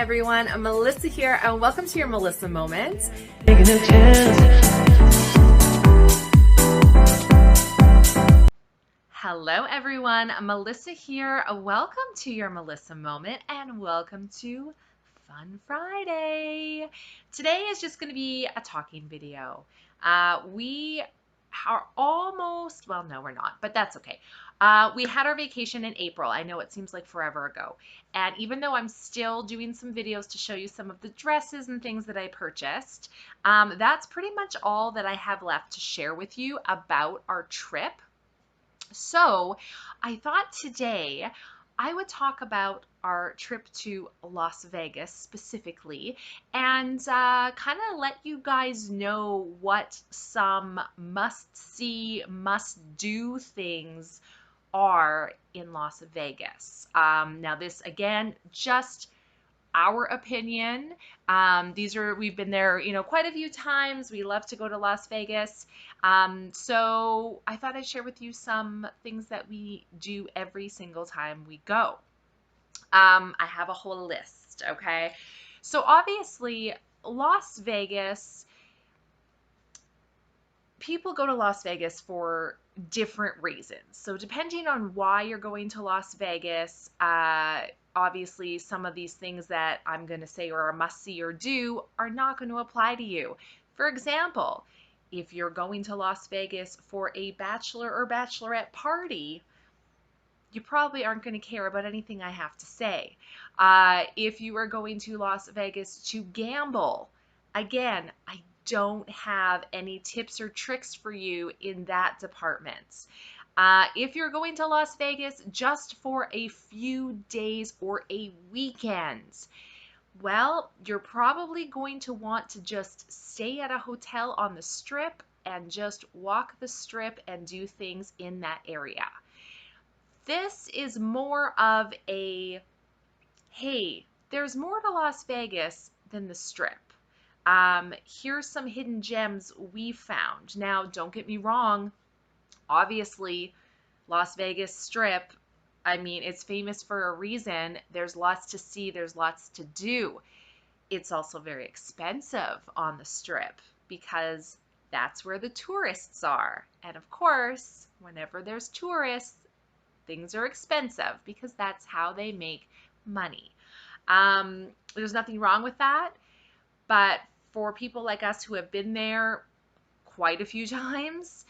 everyone, I'm Melissa here and welcome to your Melissa Moment. Hello everyone, Melissa here. Welcome to your Melissa Moment and welcome to Fun Friday. Today is just going to be a talking video. We are almost, well, no, we're not, but that's okay. We had our vacation in April. I know it seems like forever ago. And even though I'm still doing some videos to show you some of the dresses and things that I purchased, that's pretty much all that I have left to share with you about our trip. So I thought today I would talk about our trip to Las Vegas specifically and kind of let you guys know what some must-see, must-do things are in Las Vegas. Now this again, just our opinion. We've been there, quite a few times. We love to go to Las Vegas. So I thought I'd share with you some things that we do every single time we go. I have a whole list, okay? So obviously, Las Vegas, people go to Las Vegas for different reasons. So depending on why you're going to Las Vegas, obviously some of these things that I'm going to say are a must see or do are not going to apply to you. For example, if you're going to Las Vegas for a bachelor or bachelorette party, you probably aren't going to care about anything I have to say. If you are going to Las Vegas to gamble, again, I don't have any tips or tricks for you in that department. If you're going to Las Vegas just for a few days or a weekend, well, you're probably going to want to just stay at a hotel on the Strip and just walk the Strip and do things in that area. This is more of a, hey, there's more to Las Vegas than the Strip. Here's some hidden gems we found. Now, don't get me wrong. Obviously, Las Vegas Strip, I mean, it's famous for a reason. There's lots to see. There's lots to do. It's also very expensive on the Strip because that's where the tourists are. And of course, whenever there's tourists, things are expensive because that's how they make money. There's nothing wrong with that, but for people like us who have been there quite a few times,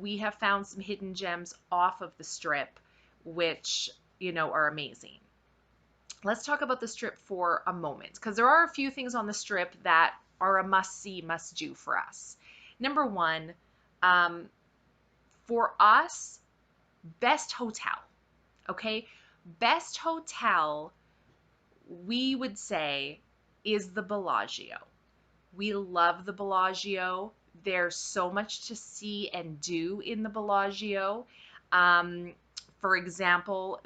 we have found some hidden gems off of the Strip, which, are amazing. Let's talk about the Strip for a moment, because there are a few things on the Strip that are a must-see, must-do for us. Number one, for us, best hotel, okay? Best hotel, we would say, is the Bellagio. We love the Bellagio. There's so much to see and do in the Bellagio. For example,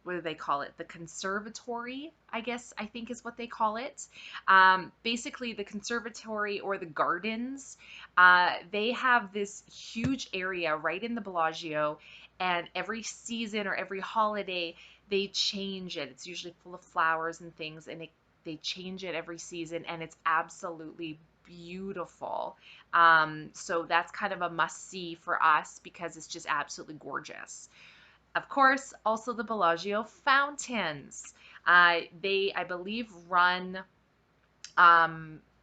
what do they call it? The conservatory, I think is what they call it. Basically, the conservatory or the gardens, they have this huge area right in the Bellagio, and every season or every holiday, they change it. It's usually full of flowers and things, and they change it every season, and it's absolutely beautiful. So that's kind of a must-see for us because it's just absolutely gorgeous. Of course, also the Bellagio fountains. They, I believe, run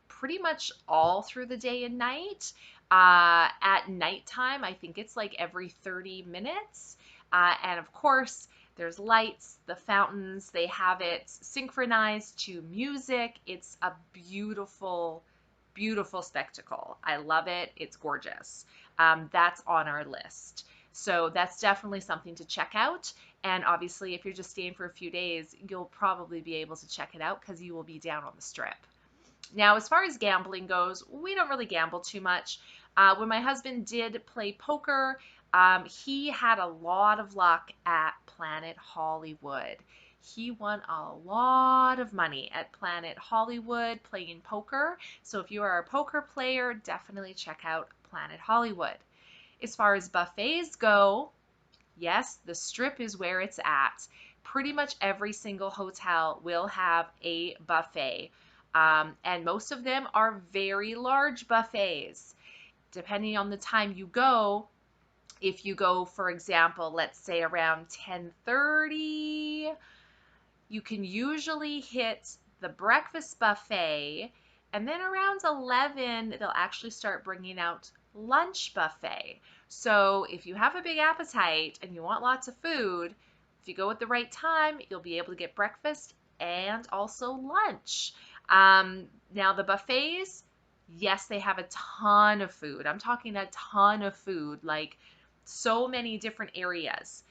pretty much all through the day and night. At nighttime, I think it's like every 30 minutes. And of course, there's lights, the fountains, they have it synchronized to music. It's a beautiful, beautiful spectacle. I love it. It's gorgeous. That's on our list. So that's definitely something to check out. And obviously, if you're just staying for a few days, you'll probably be able to check it out because you will be down on the Strip. Now, as far as gambling goes, we don't really gamble too much. When my husband did play poker, he had a lot of luck at Planet Hollywood. He won a lot of money at Planet Hollywood playing poker. So if you are a poker player, definitely check out Planet Hollywood. As far as buffets go, yes, the Strip is where it's at. pretty much every single hotel will have a buffet. And most of them are very large buffets. Depending on the time you go, if you go, for example, let's say around 10:30, you can usually hit the breakfast buffet, and then around 11 they'll actually start bringing out lunch buffet. So if you have a big appetite and you want lots of food, if you go at the right time, you'll be able to get breakfast and also lunch. Now the buffets, yes, they have a ton of food. I'm talking a ton of food, like so many different areas.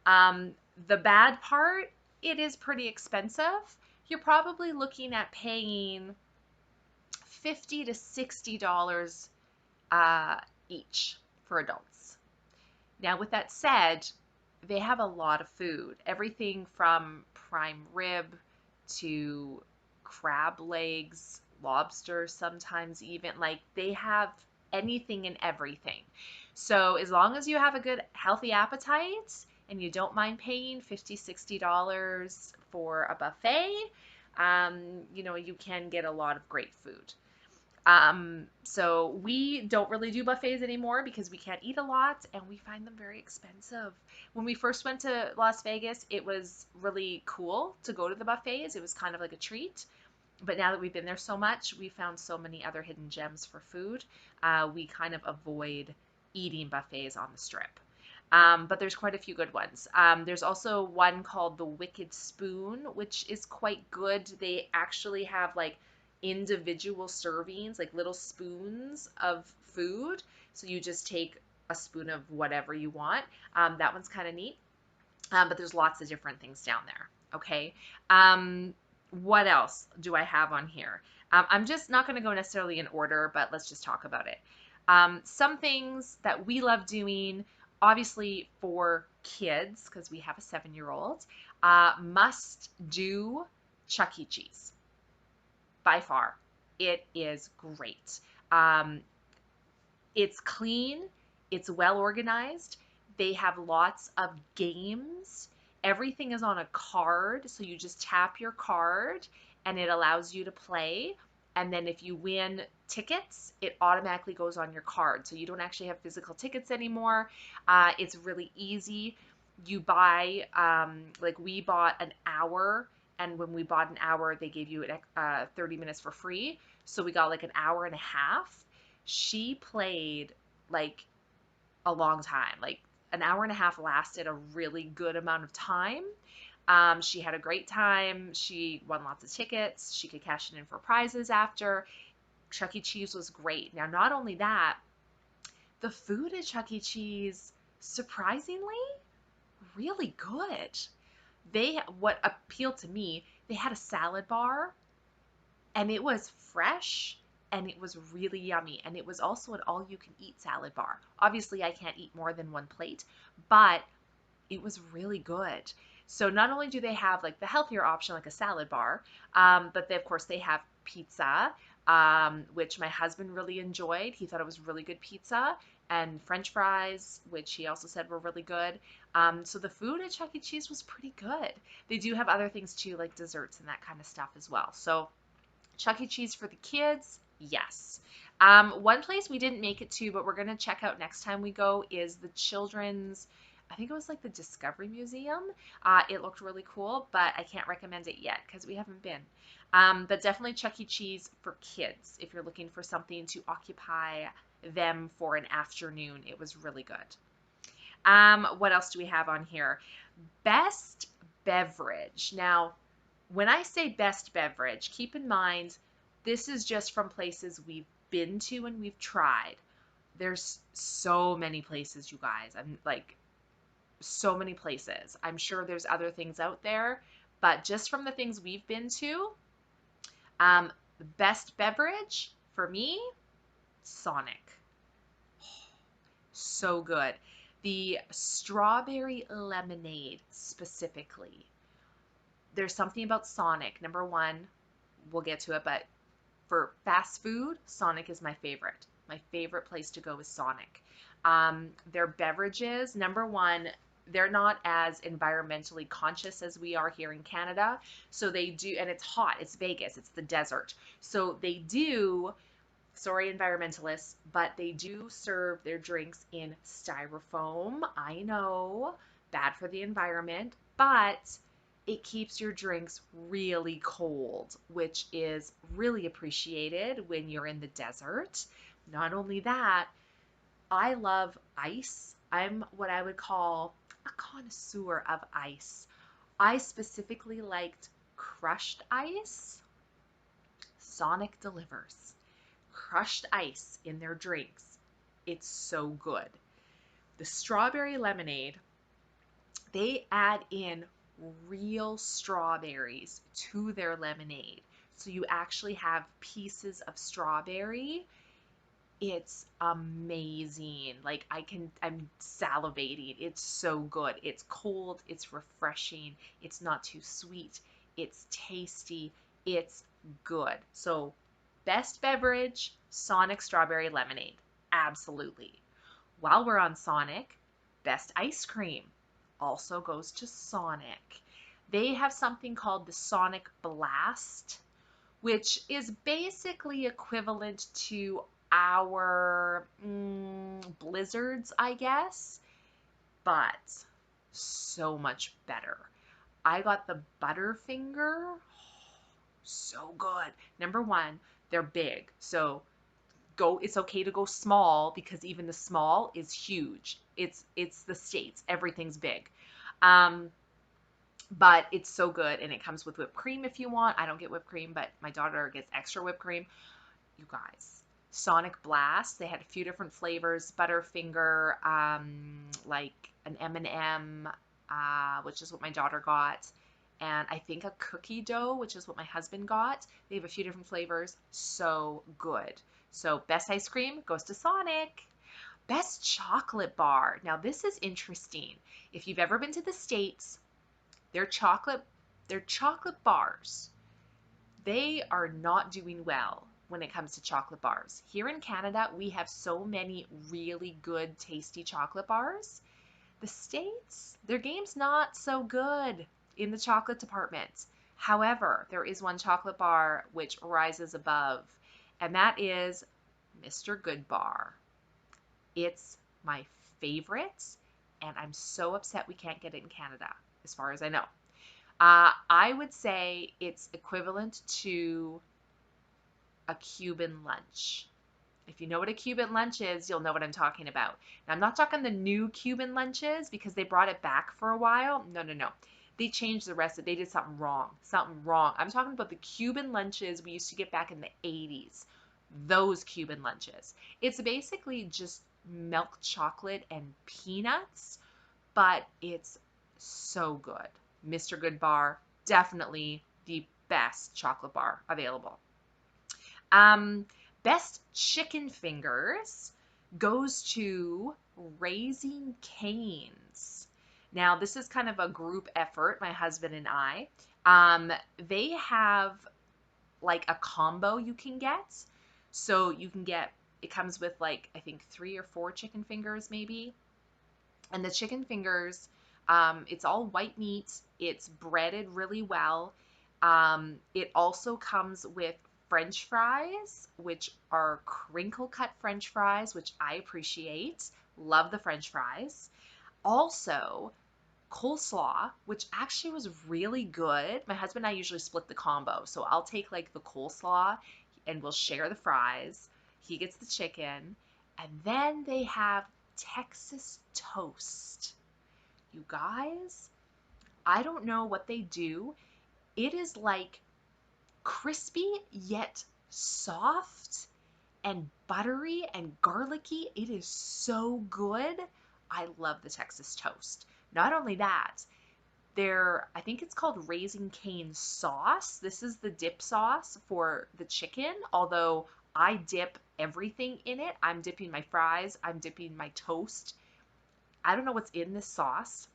Um, the bad part, it is pretty expensive. You're probably looking at paying $50 to $60 uh, each for adults. Now, with that said, they have a lot of food. Everything from prime rib to crab legs, lobster sometimes even. Like they have anything and everything. So as long as you have a good healthy appetite and you don't mind paying $50, $60 for a buffet, you can get a lot of great food. So we don't really do buffets anymore because we can't eat a lot and we find them very expensive. When we first went to Las Vegas, it was really cool to go to the buffets. It was kind of like a treat. But now that we've been there so much, we found so many other hidden gems for food. We kind of avoid eating buffets on the strip. But there's quite a few good ones. There's also one called the Wicked Spoon, which is quite good. They actually have like individual servings, like little spoons of food. So you just take a spoon of whatever you want. That one's kind of neat. But there's lots of different things down there. Okay. What else do I have on here? I'm just not going to go necessarily in order, but let's just talk about it. Some things that we love doing, obviously for kids, because we have a 7-year-old, must do Chuck E. Cheese. By far, it is great. Um, it's clean, it's well organized. They have lots of games. Everything is on a card, so you just tap your card and it allows you to play. And then if you win tickets, it automatically goes on your card. So you don't actually have physical tickets anymore. It's really easy. You buy, like we bought an hour, and when we bought an hour, they gave you 30 minutes for free. So we got like an hour and a half. She played like a long time. Like an hour and a half lasted a really good amount of time. She had a great time. She won lots of tickets. She could cash it in for prizes after. Chuck E. Cheese was great. Now, not only that, the food at Chuck E. Cheese, surprisingly, really good. What appealed to me, they had a salad bar and it was fresh and it was really yummy, and it was also an all you can eat salad bar. Obviously I can't eat more than one plate, but it was really good. So not only do they have like the healthier option like a salad bar, but they, of course they have pizza, which my husband really enjoyed. He thought it was really good pizza, and French fries, which he also said were really good. So the food at Chuck E. Cheese was pretty good. They do have other things too, like desserts and that kind of stuff as well. So Chuck E. Cheese for the kids, yes. One place we didn't make it to, but we're going to check out next time we go is the children's, I think it was like the Discovery Museum. It looked really cool, but I can't recommend it yet because we haven't been. But definitely Chuck E. Cheese for kids if you're looking for something to occupy them for an afternoon. It was really good. What else do we have on here? Best beverage. Now, when I say best beverage, keep in mind this is just from places we've been to and we've tried. There's so many places, you guys. I'm like, so many places. I'm sure there's other things out there, but just from the things we've been to, the best beverage for me, Sonic. So good. The strawberry lemonade specifically. There's something about Sonic. Number one, we'll get to it, but for fast food, Sonic is my favorite. My favorite place to go is Sonic. Their beverages, number one, they're not as environmentally conscious as we are here in Canada. So they do, and it's hot, it's Vegas, it's the desert. So they do, sorry, environmentalists, but they do serve their drinks in styrofoam. I know, bad for the environment, but it keeps your drinks really cold, which is really appreciated when you're in the desert. Not only that, I love ice. I'm what I would call a connoisseur of ice. I specifically liked crushed ice. Sonic delivers crushed ice in their drinks. It's so good. The strawberry lemonade, they add in real strawberries to their lemonade. So you actually have pieces of strawberry. It's amazing. Like I'm salivating. It's so good. It's cold, it's refreshing, it's not too sweet, it's tasty, it's good. So, best beverage, Sonic strawberry lemonade. Absolutely. While we're on Sonic, best ice cream also goes to Sonic. They have something called the Sonic Blast, which is basically equivalent to our blizzards, I guess, but so much better. I got the Butterfinger. So good. Number one, they're big. So it's okay to go small because even the small is huge. It's the States. Everything's big. Um, but it's so good, and it comes with whipped cream if you want. I don't get whipped cream, but my daughter gets extra whipped cream. You guys, Sonic Blast, they had a few different flavors, Butterfinger, like an M&M, which is what my daughter got, and I think a cookie dough, which is what my husband got. They have a few different flavors. So good. So best ice cream goes to Sonic. Best chocolate bar. Now this is interesting. If you've ever been to the States, their chocolate their chocolate bars, they are not doing well when it comes to chocolate bars. Here in Canada, we have so many really good, tasty chocolate bars. The States, their game's not so good in the chocolate department. However, there is one chocolate bar which rises above, and that is Mr. Goodbar. It's my favorite, and I'm so upset we can't get it in Canada, as far as I know. I would say it's equivalent to a Cuban lunch. If you know what a Cuban lunch is, you'll know what I'm talking about. Now, I'm not talking the new Cuban lunches because they brought it back for a while. No, no, no. They changed the recipe. They did something wrong. Something wrong. I'm talking about the Cuban lunches we used to get back in the 80s. Those Cuban lunches. It's basically just milk chocolate and peanuts, but it's so good. Mr. Goodbar, definitely the best chocolate bar available. Um, best chicken fingers goes to Raising Cane's. Now, this is kind of a group effort, my husband and I. They have like a combo you can get. So you can get, it comes with like, I think 3 or 4 chicken fingers maybe. And the chicken fingers, it's all white meat. It's breaded really well. It also comes with French fries, which are crinkle cut French fries, which I appreciate. Love the French fries. Also, coleslaw, which actually was really good. My husband and I usually split the combo. So I'll take like the coleslaw and we'll share the fries. He gets the chicken. And then they have Texas toast. You guys, I don't know what they do. It is like crispy yet soft and buttery and garlicky. It is so good. I love the Texas toast. Not only that, I think it's called Raising Cane sauce. This is the dip sauce for the chicken, although I dip everything in it. I'm dipping my fries, I'm dipping my toast. I don't know what's in this sauce.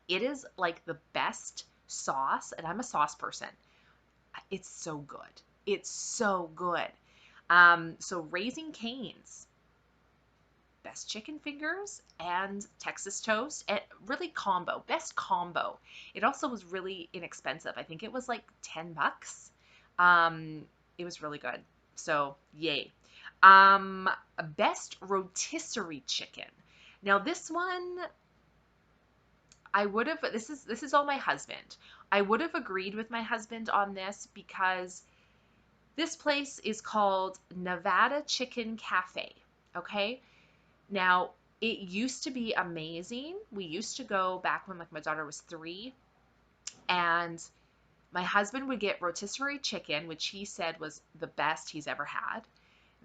It is like the best sauce, and I'm a sauce person. It's so good. It's so good. So Raising Cane's, best chicken fingers and Texas toast, and really combo, best combo. It also was really inexpensive. I think it was like $10. It was really good. So, yay. Um, Best rotisserie chicken. Now this one I would have this is all my husband. I would have agreed with my husband on this because this place is called Nevada Chicken Cafe. Okay? Now, it used to be amazing. We used to go back when like my daughter was 3, and my husband would get rotisserie chicken, which he said was the best he's ever had.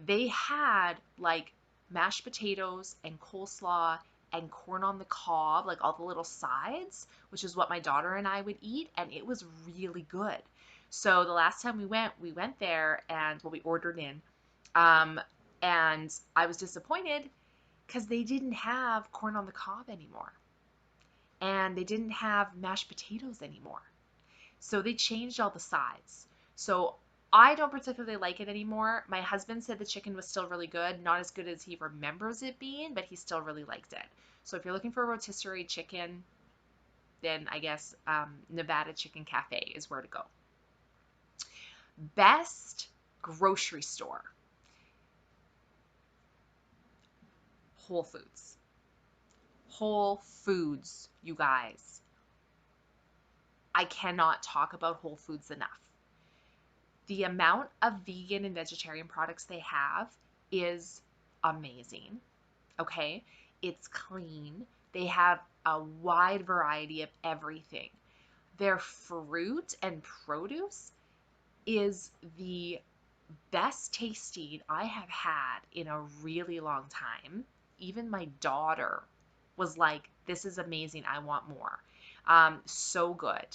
They had like mashed potatoes and coleslaw and corn on the cob, like all the little sides, which is what my daughter and I would eat, and it was really good. So the last time we went there, and well, we ordered in, um, and I was disappointed because they didn't have corn on the cob anymore, and they didn't have mashed potatoes anymore. So they changed all the sides. So I don't particularly like it anymore. My husband said the chicken was still really good, not as good as he remembers it being, but he still really liked it. So if you're looking for a rotisserie chicken, then I guess Nevada Chicken Cafe is where to go. Best grocery store, Whole Foods. Whole Foods, you guys. I cannot talk about Whole Foods enough. The amount of vegan and vegetarian products they have is amazing. Okay? It's clean. They have a wide variety of everything. Their fruit and produce is the best tasting I have had in a really long time. Even my daughter was like, this is amazing. I want more. So good.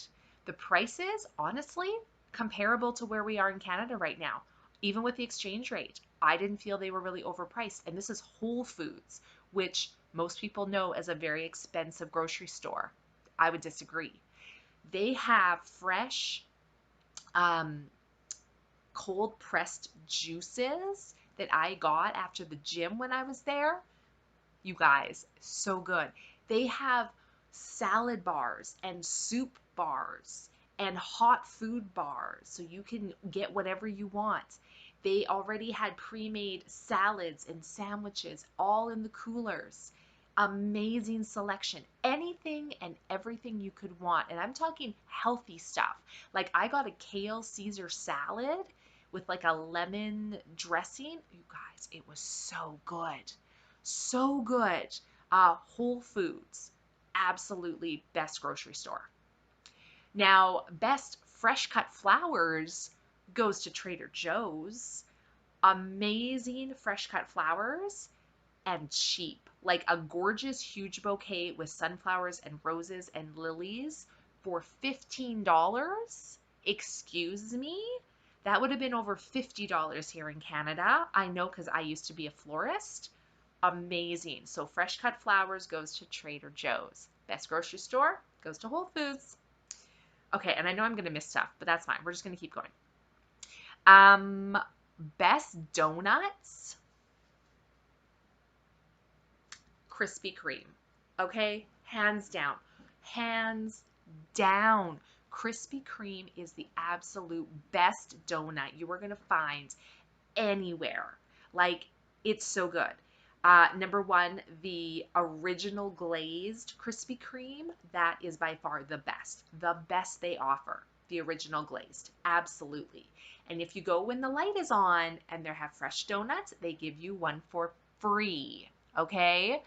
The prices, honestly, comparable to where we are in Canada right now, even with the exchange rate. I didn't feel they were really overpriced. And this is Whole Foods, which most people know as a very expensive grocery store. I would disagree. They have fresh, um, cold pressed juices that I got after the gym when I was there. You guys, so good. They have salad bars and soup bars and hot food bars so you can get whatever you want. They already had pre-made salads and sandwiches all in the coolers. Amazing selection. Anything and everything you could want. And I'm talking healthy stuff. Like I got a kale Caesar salad with like a lemon dressing. You guys, it was so good. So good. Whole Foods, absolutely best grocery store. Now, best fresh cut flowers goes to Trader Joe's. Amazing fresh cut flowers and cheap. Like a gorgeous huge bouquet with sunflowers and roses and lilies for $15. Excuse me? That would have been over $50 here in Canada. I know because I used to be a florist. Amazing. So fresh cut flowers goes to Trader Joe's. Best grocery store goes to Whole Foods. Okay, and I know I'm going to miss stuff, but that's fine. We're just going to keep going. Um, Best donuts, Krispy Kreme. Okay, hands down. Hands down. Krispy Kreme is the absolute best donut you are going to find anywhere. Like, it's so good. Number one, the original glazed Krispy Kreme, that is by far the best they offer. The original glazed, absolutely. And if you go when the light is on and they have fresh donuts, they give you one for free. Okay,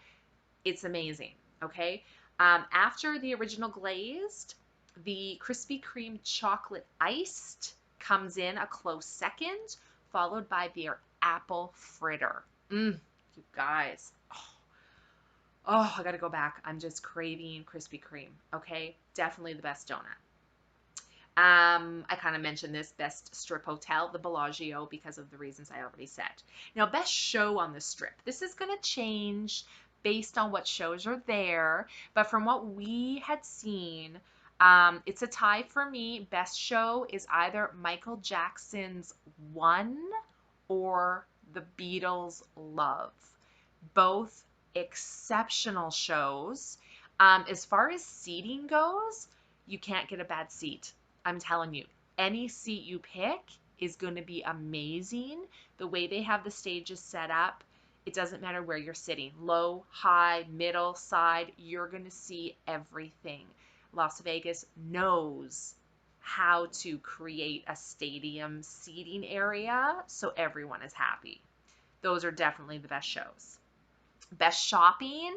it's amazing. Okay, after the original glazed, the Krispy Kreme chocolate iced comes in a close second, followed by their apple fritter. You guys. Oh, I gotta go back. I'm just craving Krispy Kreme. Okay, definitely the best donut. I kind of mentioned this best strip hotel, the Bellagio, because of the reasons I already said. Now, best show on the strip. This is going to change based on what shows are there, but from what we had seen, it's a tie for me. Best show is either Michael Jackson's One or the Beatles' Love. Both exceptional shows. As far as seating goes, you can't get a bad seat. I'm telling you, any seat you pick is going to be amazing. The way they have the stages set up, it doesn't matter where you're sitting, low, high, middle, side, you're going to see everything. Las Vegas knows how to create a stadium seating area so everyone is happy. Those are definitely the best shows. Best shopping,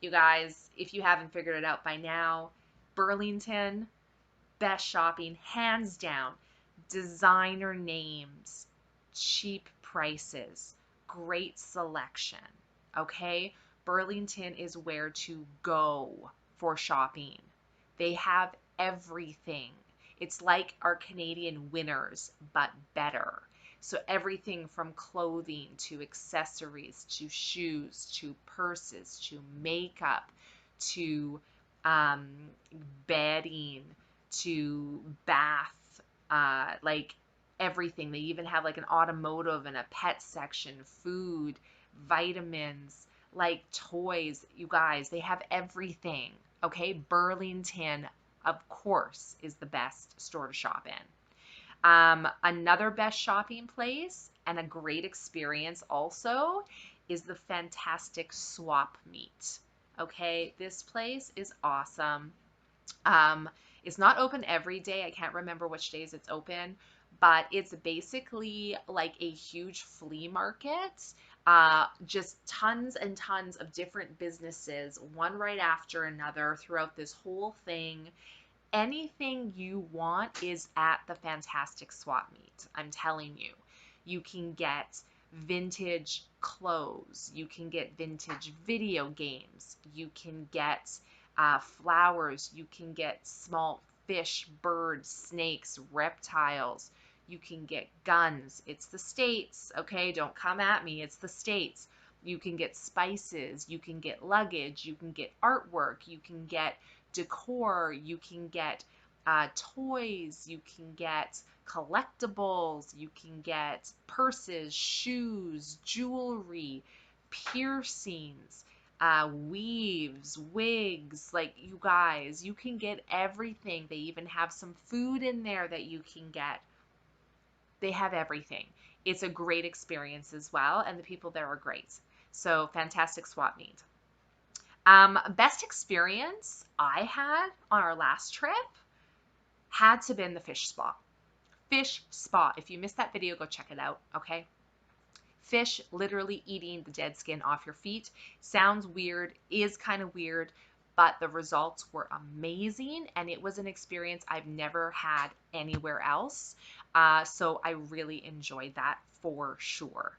you guys, if you haven't figured it out by now, Burlington, best shopping, hands down. Designer names, cheap prices, great selection. Okay? Burlington is where to go for shopping. They have everything. It's like our Canadian Winners, but better. So everything from clothing to accessories to shoes to purses to makeup to um, bedding to bath, like everything. They even have like an automotive and a pet section, food, vitamins, like toys. You guys, they have everything. Okay, Burlington, of course, is the best store to shop in. Another best shopping place and a great experience also is the Fantastic Swap Meet. Okay, this place is awesome. Um, it's not open every day. I can't remember which days it's open, but it's basically like a huge flea market. Just tons and tons of different businesses, one right after another throughout this whole thing. Anything you want is at the Fantastic Swap Meet. I'm telling you. You can get vintage clothes. You can get vintage video games. You can get flowers. You can get small fish, birds, snakes, reptiles. You can get guns. It's the States, okay? Don't come at me. It's the States. You can get spices. You can get luggage. You can get artwork. You can get decor, you can get toys, you can get collectibles, you can get purses, shoes, jewelry, piercings, weaves, wigs. Like, you guys, you can get everything. They even have some food in there that you can get. They have everything. It's a great experience as well, and the people there are great. So, Fantastic Swap Meet. Best experience I had on our last trip had to been the fish spa. Fish spa. If you missed that video, go check it out, okay? Fish literally eating the dead skin off your feet. Sounds weird, is kind of weird, but the results were amazing, and it was an experience I've never had anywhere else. So I really enjoyed that for sure.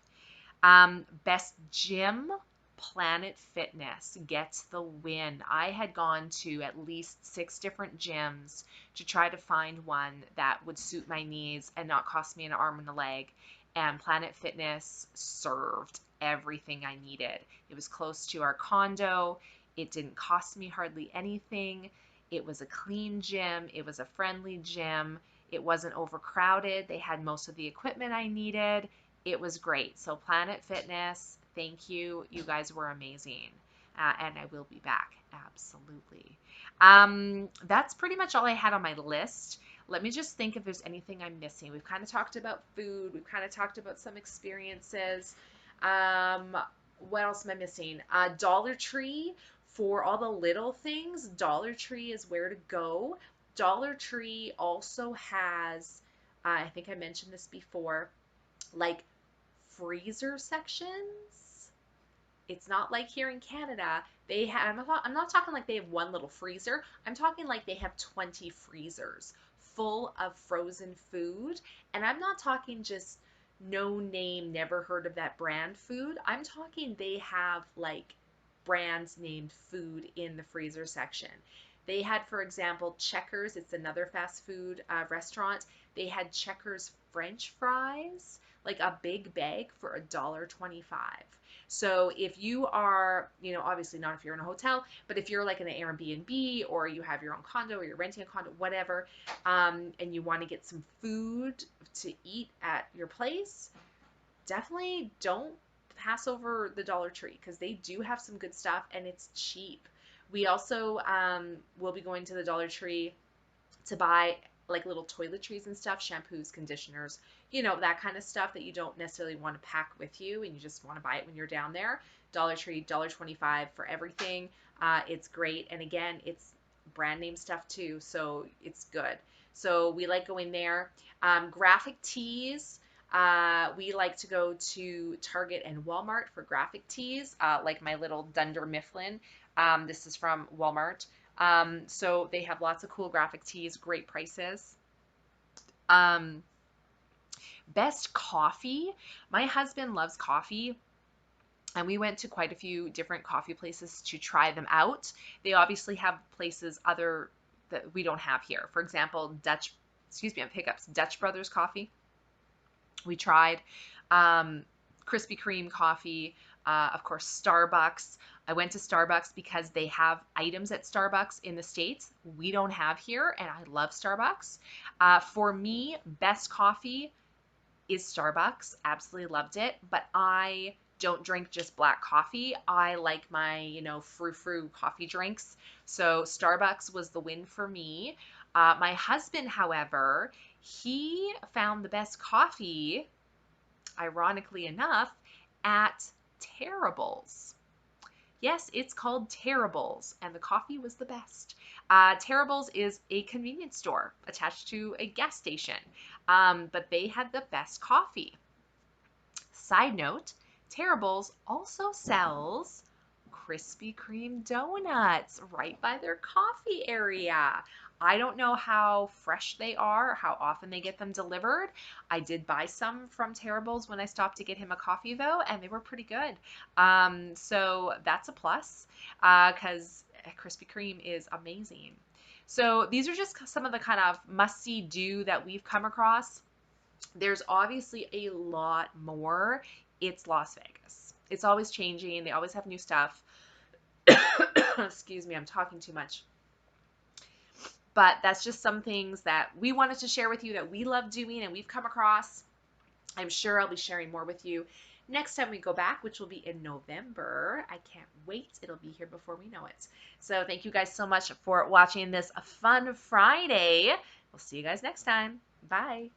Best gym, Planet Fitness gets the win. I had gone to at least 6 different gyms to try to find one that would suit my needs and not cost me an arm and a leg. And Planet Fitness served everything I needed. It was close to our condo. It didn't cost me hardly anything. It was a clean gym. It was a friendly gym. It wasn't overcrowded. They had most of the equipment I needed. It was great. So Planet Fitness, thank you. You guys were amazing. And I will be back. Absolutely. That's pretty much all I had on my list. Let me just think if there's anything I'm missing. We've kind of talked about food. We've kind of talked about some experiences. Um, what else am I missing? Dollar Tree for all the little things. Dollar Tree is where to go. Dollar Tree also has, I think I mentioned this before, like freezer sections. It's not like here in Canada. They have, I'm not talking like they have one little freezer. I'm talking like they have 20 freezers full of frozen food. And I'm not talking just no name, never heard of that brand food. I'm talking they have like brands named food in the freezer section. They had, for example, Checkers. It's another fast food restaurant. They had Checkers French fries, like a big bag for $1.25. So if you are, obviously not if you're in a hotel, but if you're like in an Airbnb or you have your own condo or you're renting a condo, whatever, and you want to get some food to eat at your place, definitely don't pass over the Dollar Tree because they do have some good stuff and it's cheap. We also will be going to the Dollar Tree to buy like little toiletries and stuff, shampoos, conditioners, that kind of stuff that you don't necessarily want to pack with you and you just want to buy it when you're down there. Dollar Tree, $1.25 for everything. It's great. And again, it's brand name stuff too, so it's good. So we like going there. Graphic tees. We like to go to Target and Walmart for graphic tees, like my little Dunder Mifflin. This is from Walmart. So they have lots of cool graphic tees, great prices. Um, Best coffee. My husband loves coffee, and we went to quite a few different coffee places to try them out. They obviously have places other that we don't have here. For example, on Pickups, Dutch Brothers Coffee. We tried Krispy Kreme coffee, of course, Starbucks. I went to Starbucks because they have items at Starbucks in the States we don't have here, and I love Starbucks. For me, best coffee is Starbucks. Absolutely loved it, but I don't drink just black coffee. I like my, frou-frou coffee drinks. So Starbucks was the win for me. My husband, however, he found the best coffee, ironically enough, at Terrible's. Yes, it's called Terrible's, and the coffee was the best. Terrible's is a convenience store attached to a gas station, but they had the best coffee. Side note, Terrible's also sells Krispy Kreme donuts right by their coffee area. I don't know how fresh they are, how often they get them delivered. I did buy some from Terrible's when I stopped to get him a coffee, though, and they were pretty good. So that's a plus because Krispy Kreme is amazing. So these are just some of the kind of must-see do that we've come across. There's obviously a lot more. It's Las Vegas. It's always changing. They always have new stuff. Excuse me, I'm talking too much. But that's just some things that we wanted to share with you that we love doing and we've come across. I'm sure I'll be sharing more with you next time we go back, which will be in November. I can't wait. It'll be here before we know it. So thank you guys so much for watching this fun Friday. We'll see you guys next time. Bye.